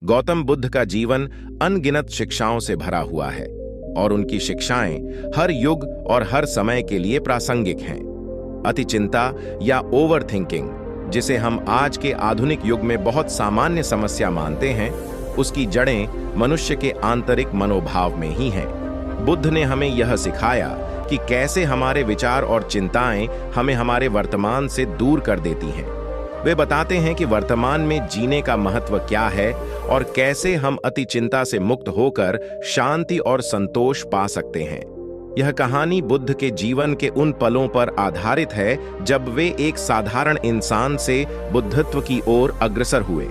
गौतम बुद्ध का जीवन अनगिनत शिक्षाओं से भरा हुआ है और उनकी शिक्षाएं हर युग और हर समय के लिए प्रासंगिक हैं। अति चिंता या ओवर थिंकिंग, जिसे हम आज के आधुनिक युग में बहुत सामान्य समस्या मानते हैं, उसकी जड़ें मनुष्य के आंतरिक मनोभाव में ही हैं। बुद्ध ने हमें यह सिखाया कि कैसे हमारे विचार और चिंताएं हमें हमारे वर्तमान से दूर कर देती हैं। वे बताते हैं कि वर्तमान में जीने का महत्व क्या है और कैसे हम अति चिंता से मुक्त होकर शांति और संतोष पा सकते हैं। यह कहानी बुद्ध के जीवन के उन पलों पर आधारित है जब वे एक साधारण इंसान से बुद्धत्व की ओर अग्रसर हुए।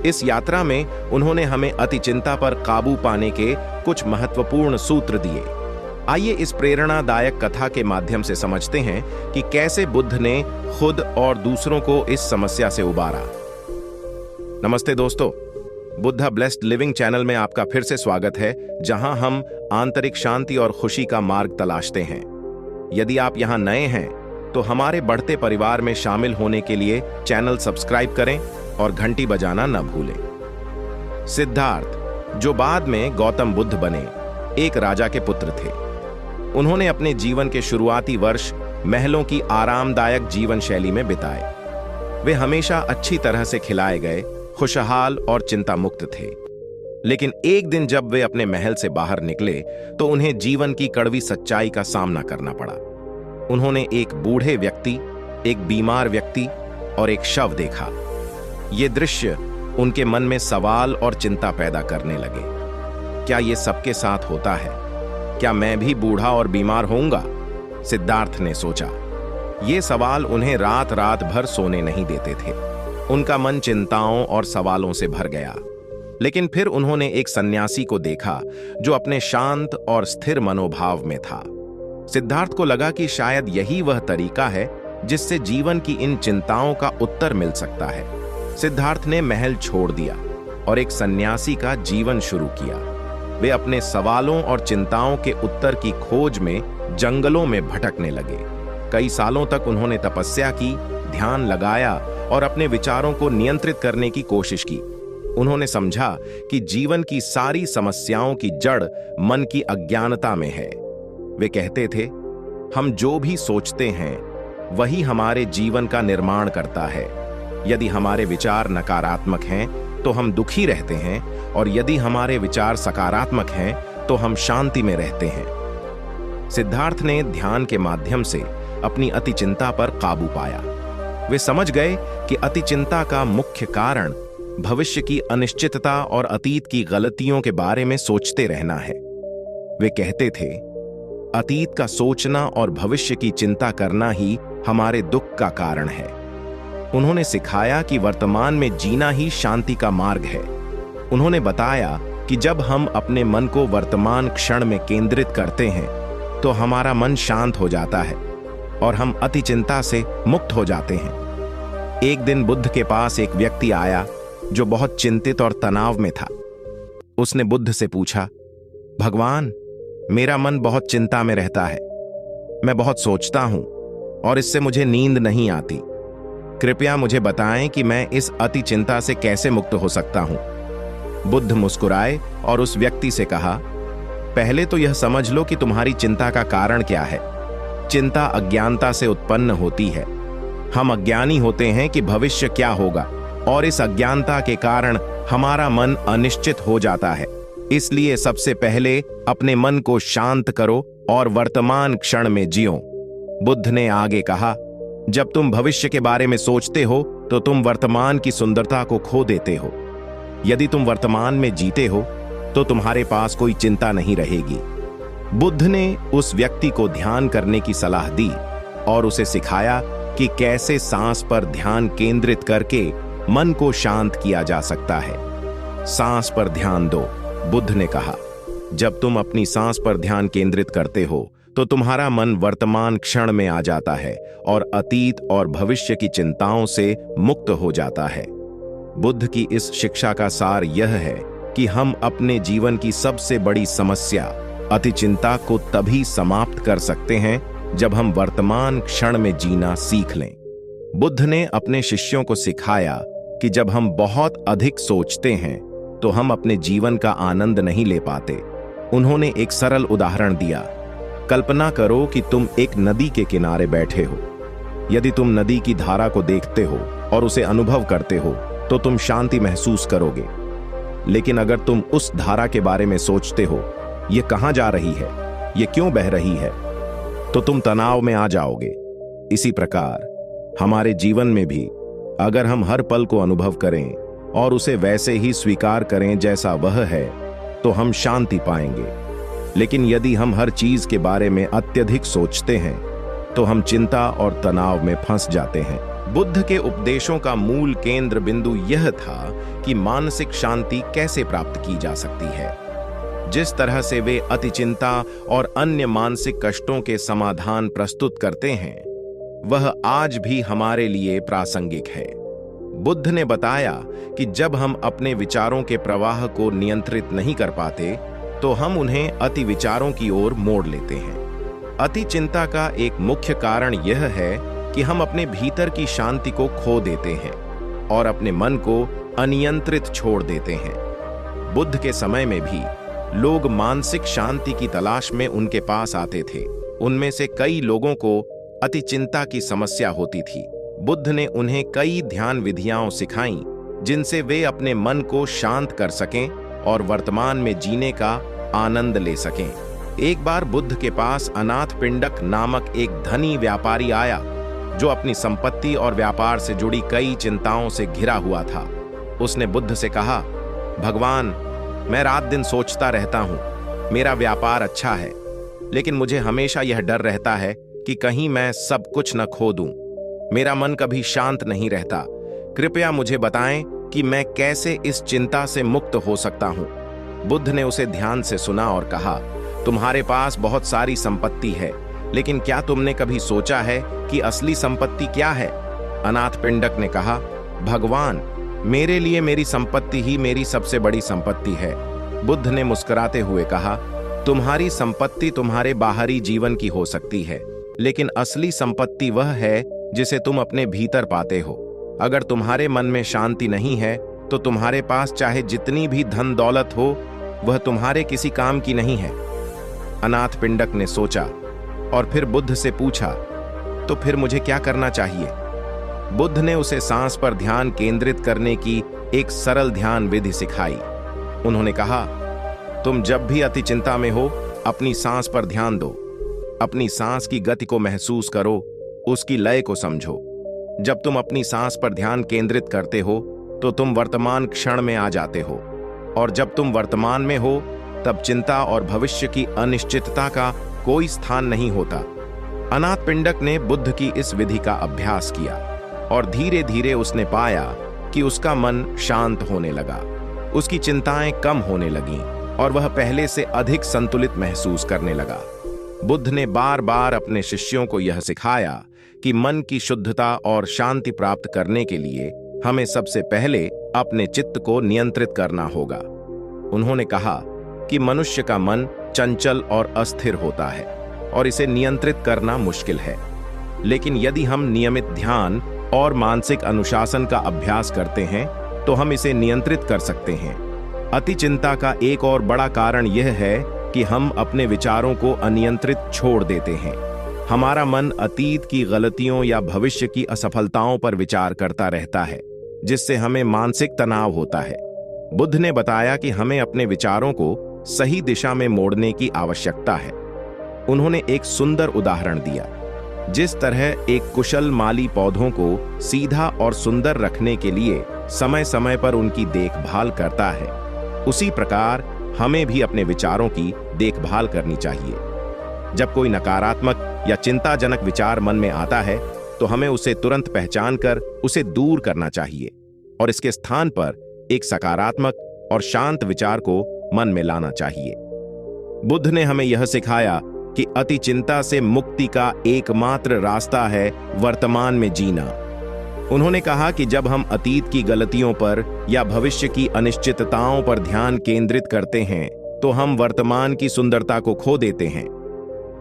इस यात्रा में उन्होंने हमें अति चिंता पर काबू पाने के कुछ महत्वपूर्ण सूत्र दिए। आइए इस प्रेरणादायक कथा के माध्यम से समझते हैं कि कैसे बुद्ध ने खुद और दूसरों को इस समस्या से उबारा। नमस्ते दोस्तों, बुद्धा ब्लेस्ड लिविंग चैनल में आपका फिर से स्वागत है, जहां हम आंतरिक शांति और खुशी का मार्ग तलाशते हैं। यदि आप यहां नए हैं तो हमारे बढ़ते परिवार में शामिल होने के लिए चैनल सब्सक्राइब करें और घंटी बजाना न भूलें। सिद्धार्थ, जो बाद में गौतम बुद्ध बने, एक राजा के पुत्र थे। उन्होंने अपने जीवन के शुरुआती वर्ष महलों की आरामदायक जीवन शैली में बिताए। वे हमेशा अच्छी तरह से खिलाए गए, खुशहाल और चिंता मुक्त थे। लेकिन एक दिन जब वे अपने महल से बाहर निकले तो उन्हें जीवन की कड़वी सच्चाई का सामना करना पड़ा। उन्होंने एक बूढ़े व्यक्ति, एक बीमार व्यक्ति और एक शव देखा। ये दृश्य उनके मन में सवाल और चिंता पैदा करने लगे। क्या ये सबके साथ होता है? क्या मैं भी बूढ़ा और बीमार होऊंगा? सिद्धार्थ ने सोचा। ये सवाल उन्हें रात रात भर सोने नहीं देते थे। उनका मन चिंताओं और सवालों से भर गया। लेकिन फिर उन्होंने एक सन्यासी को देखा जो अपने शांत और स्थिर मनोभाव में था। सिद्धार्थ को लगा कि शायद यही वह तरीका है जिससे जीवन की इन चिंताओं का उत्तर मिल सकता है। सिद्धार्थ ने महल छोड़ दिया और एक सन्यासी का जीवन शुरू किया। वे अपने सवालों और चिंताओं के उत्तर की खोज में जंगलों में भटकने लगे। कई सालों तक उन्होंने तपस्या की, ध्यान लगाया और अपने विचारों को नियंत्रित करने की कोशिश की। उन्होंने समझा कि जीवन की सारी समस्याओं की जड़ मन की अज्ञानता में है। वे कहते थे, हम जो भी सोचते हैं वही हमारे जीवन का निर्माण करता है। यदि हमारे विचार नकारात्मक हैं तो हम दुखी रहते हैं, और यदि हमारे विचार सकारात्मक हैं तो हम शांति में रहते हैं। सिद्धार्थ ने ध्यान के माध्यम से अपनी अति चिंता पर काबू पाया। वे समझ गए कि अति चिंता का मुख्य कारण भविष्य की अनिश्चितता और अतीत की गलतियों के बारे में सोचते रहना है। वे कहते थे, अतीत का सोचना और भविष्य की चिंता करना ही हमारे दुख का कारण है। उन्होंने सिखाया कि वर्तमान में जीना ही शांति का मार्ग है। उन्होंने बताया कि जब हम अपने मन को वर्तमान क्षण में केंद्रित करते हैं तो हमारा मन शांत हो जाता है और हम अति चिंता से मुक्त हो जाते हैं। एक दिन बुद्ध के पास एक व्यक्ति आया जो बहुत चिंतित और तनाव में था। उसने बुद्ध से पूछा, भगवान, मेरा मन बहुत चिंता में रहता है। मैं बहुत सोचता हूं और इससे मुझे नींद नहीं आती। कृपया मुझे बताएं कि मैं इस अति चिंता से कैसे मुक्त हो सकता हूं। बुद्ध मुस्कुराए और उस व्यक्ति से कहा, पहले तो यह समझ लो कि तुम्हारी चिंता का कारण क्या है। चिंता अज्ञानता से उत्पन्न होती है। हम अज्ञानी होते हैं कि भविष्य क्या होगा, और इस अज्ञानता के कारण हमारा मन अनिश्चित हो जाता है। इसलिए सबसे पहले अपने मन को शांत करो और वर्तमान क्षण में जियो। बुद्ध ने आगे कहा, जब तुम भविष्य के बारे में सोचते हो तो तुम वर्तमान की सुंदरता को खो देते हो। यदि तुम वर्तमान में जीते हो तो तुम्हारे पास कोई चिंता नहीं रहेगी। बुद्ध ने उस व्यक्ति को ध्यान करने की सलाह दी और उसे सिखाया कि कैसे सांस पर ध्यान केंद्रित करके मन को शांत किया जा सकता है। सांस पर ध्यान दो, बुद्ध ने कहा। जब तुम अपनी सांस पर ध्यान केंद्रित करते हो तो तुम्हारा मन वर्तमान क्षण में आ जाता है और अतीत और भविष्य की चिंताओं से मुक्त हो जाता है। बुद्ध की इस शिक्षा का सार यह है कि हम अपने जीवन की सबसे बड़ी समस्या अति चिंता को तभी समाप्त कर सकते हैं जब हम वर्तमान क्षण में जीना सीख लें। बुद्ध ने अपने शिष्यों को सिखाया कि जब हम बहुत अधिक सोचते हैं तो हम अपने जीवन का आनंद नहीं ले पाते। उन्होंने एक सरल उदाहरण दिया। कल्पना करो कि तुम एक नदी के किनारे बैठे हो। यदि तुम नदी की धारा को देखते हो और उसे अनुभव करते हो तो तुम शांति महसूस करोगे। लेकिन अगर तुम उस धारा के बारे में सोचते हो, ये कहां जा रही है, ये क्यों बह रही है, तो तुम तनाव में आ जाओगे। इसी प्रकार हमारे जीवन में भी अगर हम हर पल को अनुभव करें और उसे वैसे ही स्वीकार करें जैसा वह है, तो हम शांति पाएंगे। लेकिन यदि हम हर चीज के बारे में अत्यधिक सोचते हैं तो हम चिंता और तनाव में फंस जाते हैं। बुद्ध के उपदेशों का मूल केंद्र बिंदु यह था कि मानसिक शांति कैसे प्राप्त की जा सकती है। जिस तरह से वे अति चिंता और अन्य मानसिक कष्टों के समाधान प्रस्तुत करते हैं, वह आज भी हमारे लिए प्रासंगिक है। बुद्ध ने बताया कि जब हम अपने विचारों के प्रवाह को नियंत्रित नहीं कर पाते तो हम उन्हें अति विचारों की ओर मोड़ लेते हैं। अति चिंता का एक मुख्य कारण यह है कि हम अपने भीतर की शांति को खो देते हैं और अपने मन को अनियंत्रित छोड़ देते हैं। बुद्ध के समय में भी लोग मानसिक शांति की तलाश में उनके पास आते थे। उनमें से कई लोगों को अति चिंता की समस्या होती थी। बुद्ध ने उन्हें कई ध्यान विधियां सिखाईं जिनसे वे अपने मन को शांत कर सकें और वर्तमान में जीने का आनंद ले सकें। एक बार बुद्ध के पास अनाथ पिंडक नामक एक धनी व्यापारी आया जो अपनी संपत्ति और व्यापार से जुड़ी कई चिंताओं से घिरा हुआ था। उसने बुद्ध से कहा, भगवान, मैं रात दिन सोचता रहता हूं, मेरा व्यापार अच्छा है, लेकिन मुझे हमेशा यह डर रहता है कि कहीं मैं सब कुछ न खो दूं। मेरा मन कभी शांत नहीं रहता। कृपया मुझे बताएं कि मैं कैसे इस चिंता से मुक्त हो सकता हूं। बुद्ध ने उसे ध्यान से सुना और कहा, तुम्हारे पास बहुत सारी संपत्ति है, लेकिन क्या तुमने कभी सोचा है कि असली संपत्ति क्या है? अनाथ पिंडक ने कहा, भगवान, मेरे लिए मेरी संपत्ति ही मेरी सबसे बड़ी संपत्ति है। बुद्ध ने मुस्कुराते हुए कहा, तुम्हारी संपत्ति तुम्हारे बाहरी जीवन की हो सकती है, लेकिन असली संपत्ति वह है जिसे तुम अपने भीतर पाते हो। अगर तुम्हारे मन में शांति नहीं है तो तुम्हारे पास चाहे जितनी भी धन दौलत हो, वह तुम्हारे किसी काम की नहीं है। अनाथ पिंडक ने सोचा और फिर बुद्ध से पूछा, तो फिर मुझे क्या करना चाहिए? बुद्ध ने उसे सांस पर ध्यान केंद्रित करने की एक सरल ध्यान विधि सिखाई। उन्होंने कहा, तुम जब भी अति चिंता में हो, अपनी सांस पर ध्यान दो। अपनी सांस की गति को महसूस करो, उसकी लय को समझो। जब तुम अपनी सांस पर ध्यान केंद्रित करते हो तो तुम वर्तमान क्षण में आ जाते हो, और जब तुम वर्तमान में हो तब चिंता और भविष्य की अनिश्चितता का कोई स्थान नहीं होता। अनाथ पिंडक ने बुद्ध की इस विधि का अभ्यास किया और धीरे धीरे उसने पाया कि उसका मन शांत होने लगा, उसकी चिंताएं कम होने लगीं और वह पहले से अधिक संतुलित महसूस करने लगा। बुद्ध ने बार बार अपने शिष्यों को यह सिखाया कि मन की शुद्धता और शांति प्राप्त करने के लिए हमें सबसे पहले अपने चित्त को नियंत्रित करना होगा। उन्होंने कहा कि मनुष्य का मन चंचल और अस्थिर होता है और इसे नियंत्रित करना मुश्किल है, लेकिन यदि हम नियमित ध्यान और मानसिक अनुशासन का अभ्यास करते हैं तो हम इसे नियंत्रित कर सकते हैं। अति चिंता का एक और बड़ा कारण यह है कि हम अपने विचारों को अनियंत्रित छोड़ देते हैं। हमारा मन अतीत की गलतियों या भविष्य की असफलताओं पर विचार करता रहता है, जिससे हमें मानसिक तनाव होता है। बुद्ध ने बताया कि हमें अपने विचारों को सही दिशा में मोड़ने की आवश्यकता है। उन्होंने एक सुंदर उदाहरण दिया। जिस तरह एक कुशल माली पौधों को सीधा और सुंदर रखने के लिए समय समय पर उनकी देखभाल करता है, उसी प्रकार हमें भी अपने विचारों की देखभाल करनी चाहिए। जब कोई नकारात्मक या चिंताजनक विचार मन में आता है तो हमें उसे तुरंत पहचान कर उसे दूर करना चाहिए और इसके स्थान पर एक सकारात्मक और शांत विचार को मन में लाना चाहिए। बुद्ध ने हमें यह सिखाया कि अति चिंता से मुक्ति का एकमात्र रास्ता है वर्तमान में जीना। उन्होंने कहा कि जब हम अतीत की गलतियों पर या भविष्य की अनिश्चितताओं पर ध्यान केंद्रित करते हैं तो हम वर्तमान की सुंदरता को खो देते हैं।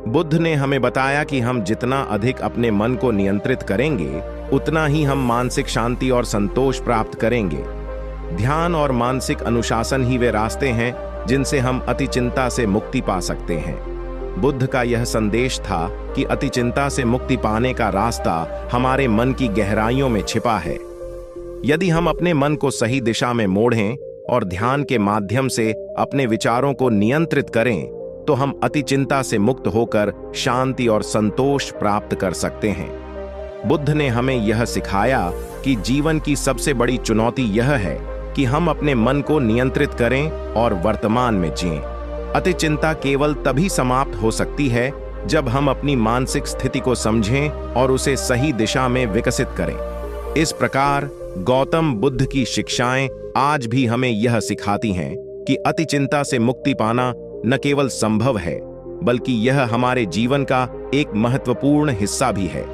बुद्ध ने हमें बताया कि हम जितना अधिक अपने मन को नियंत्रित करेंगे, उतना ही हम मानसिक शांति और संतोष प्राप्त करेंगे। ध्यान और मानसिक अनुशासन ही वे रास्ते हैं जिनसे हम अति चिंता से मुक्ति पा सकते हैं। बुद्ध का यह संदेश था कि अति चिंता से मुक्ति पाने का रास्ता हमारे मन की गहराइयों में छिपा है। यदि हम अपने मन को सही दिशा में मोड़ें और ध्यान के माध्यम से अपने विचारों को नियंत्रित करें, तो हम अति चिंता से मुक्त होकर शांति और संतोष प्राप्त कर सकते हैं। बुद्ध ने हमें यह सिखाया कि जीवन की सबसे बड़ी चुनौती यह है कि हम अपने मन को नियंत्रित करें और वर्तमान में जिएं। अति चिंता केवल तभी समाप्त हो सकती है जब हम अपनी मानसिक स्थिति को समझें और उसे सही दिशा में विकसित करें। इस प्रकार गौतम बुद्ध की शिक्षाएं आज भी हमें यह सिखाती हैं कि अति चिंता से मुक्ति पाना न केवल संभव है, बल्कि यह हमारे जीवन का एक महत्वपूर्ण हिस्सा भी है।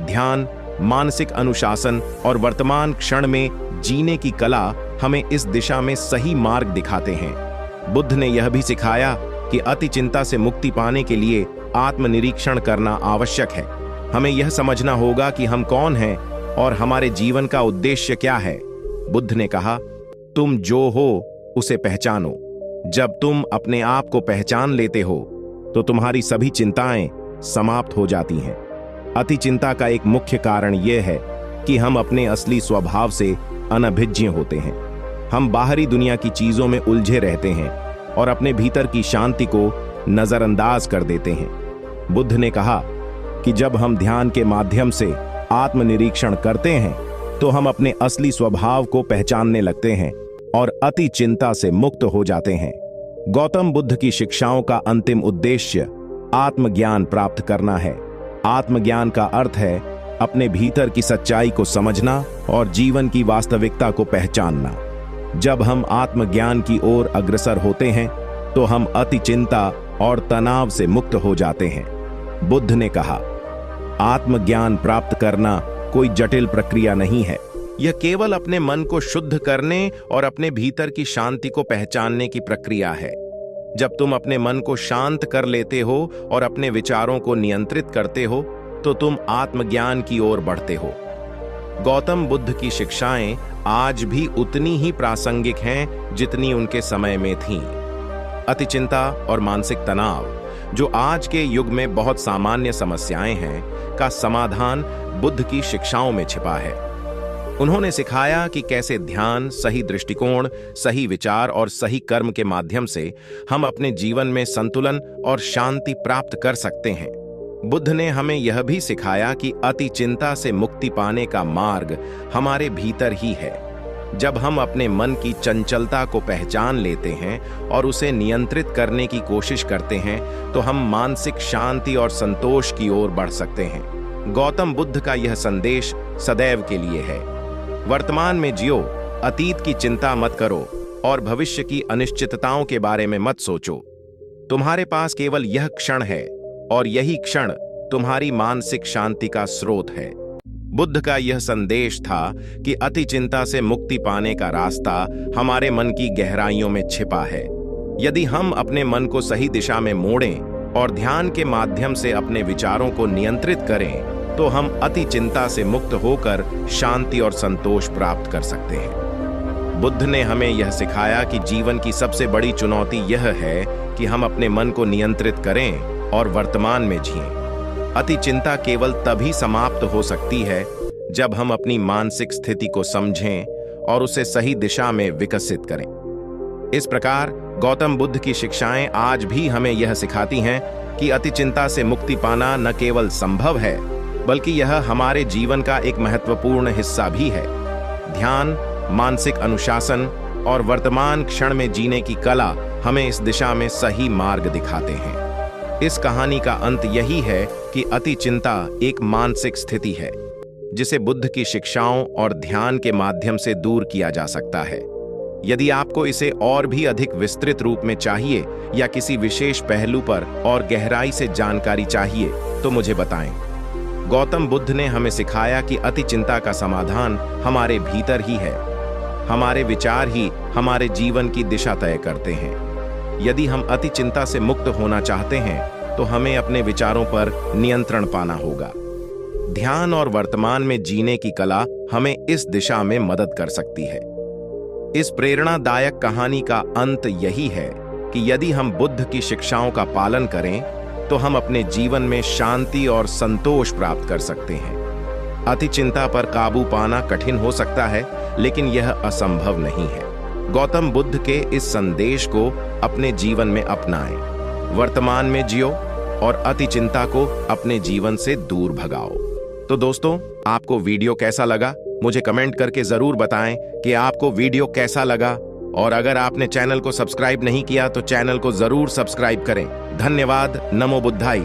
ध्यान, मानसिक अनुशासन और वर्तमान क्षण में जीने की कला हमें इस दिशा में सही मार्ग दिखाते हैं। बुद्ध ने यह भी सिखाया कि अति चिंता से मुक्ति पाने के लिए आत्मनिरीक्षण करना आवश्यक है। हमें यह समझना होगा कि हम कौन हैं और हमारे जीवन का उद्देश्य क्या है। बुद्ध ने कहा, तुम जो हो उसे पहचानो। जब तुम अपने आप को पहचान लेते हो तो तुम्हारी सभी चिंताएं समाप्त हो जाती हैं। अति चिंता का एक मुख्य कारण यह है कि हम अपने असली स्वभाव से अनभिज्ञ होते हैं। हम बाहरी दुनिया की चीजों में उलझे रहते हैं और अपने भीतर की शांति को नजरअंदाज कर देते हैं। बुद्ध ने कहा कि जब हम ध्यान के माध्यम से आत्मनिरीक्षण करते हैं तो हम अपने असली स्वभाव को पहचानने लगते हैं और अति चिंता से मुक्त हो जाते हैं। गौतम बुद्ध की शिक्षाओं का अंतिम उद्देश्य आत्मज्ञान प्राप्त करना है। आत्मज्ञान का अर्थ है अपने भीतर की सच्चाई को समझना और जीवन की वास्तविकता को पहचानना। जब हम आत्मज्ञान की ओर अग्रसर होते हैं तो हम अति चिंता और तनाव से मुक्त हो जाते हैं। बुद्ध ने कहा, आत्मज्ञान प्राप्त करना कोई जटिल प्रक्रिया नहीं है। यह केवल अपने मन को शुद्ध करने और अपने भीतर की शांति को पहचानने की प्रक्रिया है। जब तुम अपने मन को शांत कर लेते हो और अपने विचारों को नियंत्रित करते हो तो तुम आत्मज्ञान की ओर बढ़ते हो। गौतम बुद्ध की शिक्षाएं आज भी उतनी ही प्रासंगिक हैं जितनी उनके समय में थीं। अति चिंता और मानसिक तनाव, जो आज के युग में बहुत सामान्य समस्याएं हैं, का समाधान बुद्ध की शिक्षाओं में छिपा है। उन्होंने सिखाया कि कैसे ध्यान, सही दृष्टिकोण, सही विचार और सही कर्म के माध्यम से हम अपने जीवन में संतुलन और शांति प्राप्त कर सकते हैं। बुद्ध ने हमें यह भी सिखाया कि अति चिंता से मुक्ति पाने का मार्ग हमारे भीतर ही है। जब हम अपने मन की चंचलता को पहचान लेते हैं और उसे नियंत्रित करने की कोशिश करते हैं तो हम मानसिक शांति और संतोष की ओर बढ़ सकते हैं। गौतम बुद्ध का यह संदेश सदैव के लिए है। वर्तमान में जियो, अतीत की चिंता मत करो और भविष्य की अनिश्चितताओं के बारे में मत सोचो। तुम्हारे पास केवल यह क्षण है और यही क्षण तुम्हारी मानसिक शांति का स्रोत है। बुद्ध का यह संदेश था कि अति चिंता से मुक्ति पाने का रास्ता हमारे मन की गहराइयों में छिपा है। यदि हम अपने मन को सही दिशा में मोड़ें और ध्यान के माध्यम से अपने विचारों को नियंत्रित करें तो हम अति चिंता से मुक्त होकर शांति और संतोष प्राप्त कर सकते हैं। बुद्ध ने हमें यह सिखाया कि जीवन की सबसे बड़ी चुनौती यह है कि हम अपने मन को नियंत्रित करें और वर्तमान में जिएं। अति चिंता केवल तभी समाप्त हो सकती है जब हम अपनी मानसिक स्थिति को समझें और उसे सही दिशा में विकसित करें। इस प्रकार गौतम बुद्ध की शिक्षाएं आज भी हमें यह सिखाती हैं कि अति चिंता से मुक्ति पाना न केवल संभव है, बल्कि यह हमारे जीवन का एक महत्वपूर्ण हिस्सा भी है। ध्यान, मानसिक अनुशासन और वर्तमान क्षण में जीने की कला हमें इस दिशा में सही मार्ग दिखाते हैं। इस कहानी का अंत यही है कि अति चिंता एक मानसिक स्थिति है जिसे बुद्ध की शिक्षाओं और ध्यान के माध्यम से दूर किया जा सकता है। यदि आपको इसे और भी अधिक विस्तृत रूप में चाहिए या किसी विशेष पहलू पर और गहराई से जानकारी चाहिए तो मुझे बताएं। गौतम बुद्ध ने हमें सिखाया कि अति चिंता का समाधान हमारे भीतर ही है। हमारे विचार ही हमारे जीवन की दिशा तय करते हैं। यदि हम अति चिंता से मुक्त होना चाहते हैं तो हमें अपने विचारों पर नियंत्रण पाना होगा। ध्यान और वर्तमान में जीने की कला हमें इस दिशा में मदद कर सकती है। इस प्रेरणादायक कहानी का अंत यही है कि यदि हम बुद्ध की शिक्षाओं का पालन करें तो हम अपने जीवन में शांति और संतोष प्राप्त कर सकते हैं। अति चिंता पर काबू पाना कठिन हो सकता है, लेकिन यह असंभव नहीं है। गौतम बुद्ध के इस संदेश को अपने जीवन में अपनाएं, वर्तमान में जियो और अति चिंता को अपने जीवन से दूर भगाओ। तो दोस्तों, आपको वीडियो कैसा लगा मुझे कमेंट करके जरूर बताएं कि आपको वीडियो कैसा लगा, और अगर आपने चैनल को सब्सक्राइब नहीं किया तो चैनल को जरूर सब्सक्राइब करें। धन्यवाद। नमो बुद्धाय।